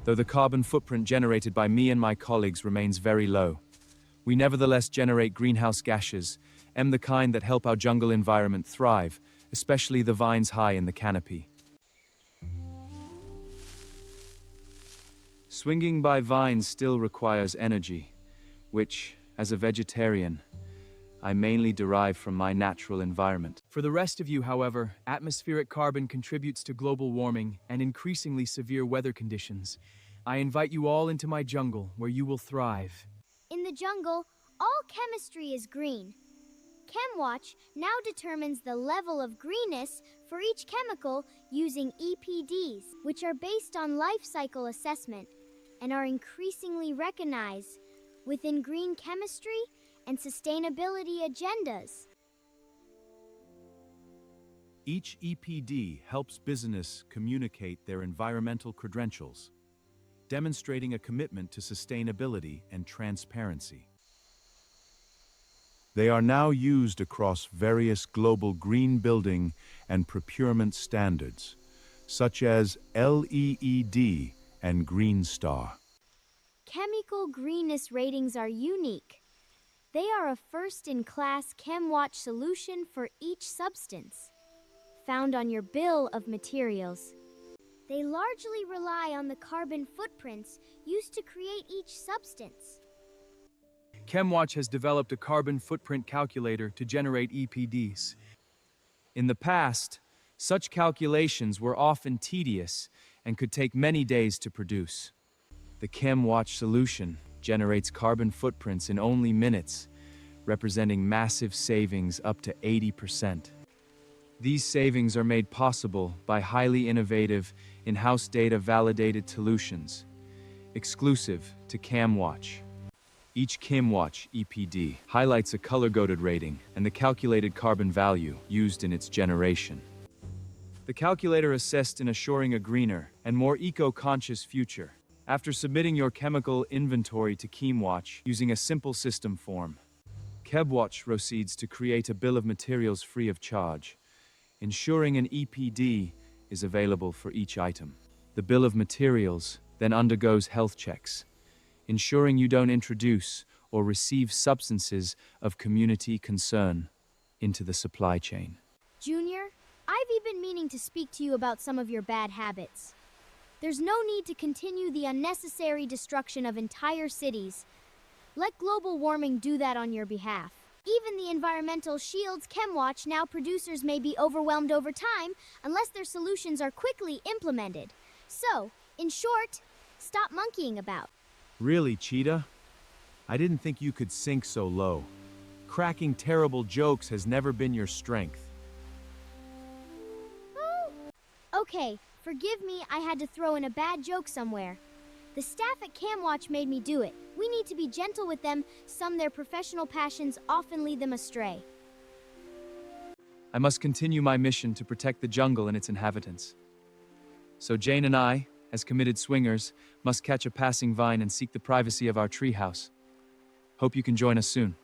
though the carbon footprint generated by me and my colleagues remains very low. We nevertheless generate greenhouse gases, the kind that help our jungle environment thrive, especially the vines high in the canopy. Swinging by vines still requires energy, which, as a vegetarian, I mainly derive from my natural environment. For the rest of you, however, atmospheric carbon contributes to global warming and increasingly severe weather conditions. I invite you all into my jungle, where you will thrive. In the jungle, all chemistry is green. Chemwatch now determines the level of greenness for each chemical using EPDs, which are based on life cycle assessment and are increasingly recognized within green chemistry and sustainability agendas. Each EPD helps business communicate their environmental credentials, demonstrating a commitment to sustainability and transparency. They are now used across various global green building and procurement standards, such as LEED and Green Star. Chemical greenness ratings are unique. They are a first-in-class Chemwatch solution for each substance, found on your bill of materials. They largely rely on the carbon footprints used to create each substance. Chemwatch has developed a carbon footprint calculator to generate EPDs. In the past, such calculations were often tedious and could take many days to produce. The Chemwatch solution generates carbon footprints in only minutes, representing massive savings up to 80%. These savings are made possible by highly innovative, in-house data-validated solutions, exclusive to Chemwatch. Each Chemwatch EPD highlights a color-coded rating and the calculated carbon value used in its generation. The calculator assists in assuring a greener and more eco-conscious future. After submitting your chemical inventory to Chemwatch using a simple system form, Chemwatch proceeds to create a bill of materials free of charge, ensuring an EPD is available for each item. The bill of materials then undergoes health checks, ensuring you don't introduce or receive substances of community concern into the supply chain. Junior, I've been meaning to speak to you about some of your bad habits. There's no need to continue the unnecessary destruction of entire cities. Let global warming do that on your behalf. Even the environmental shields Chemwatch now producers may be overwhelmed over time unless their solutions are quickly implemented. So, in short, stop monkeying about. Really, Cheetah? I didn't think you could sink so low. Cracking terrible jokes has never been your strength. Okay, forgive me, I had to throw in a bad joke somewhere. The staff at Chemwatch made me do it. We need to be gentle with them. Their professional passions often lead them astray. I must continue my mission to protect the jungle and its inhabitants. So Jane and I, as committed swingers, must catch a passing vine and seek the privacy of our treehouse. Hope you can join us soon.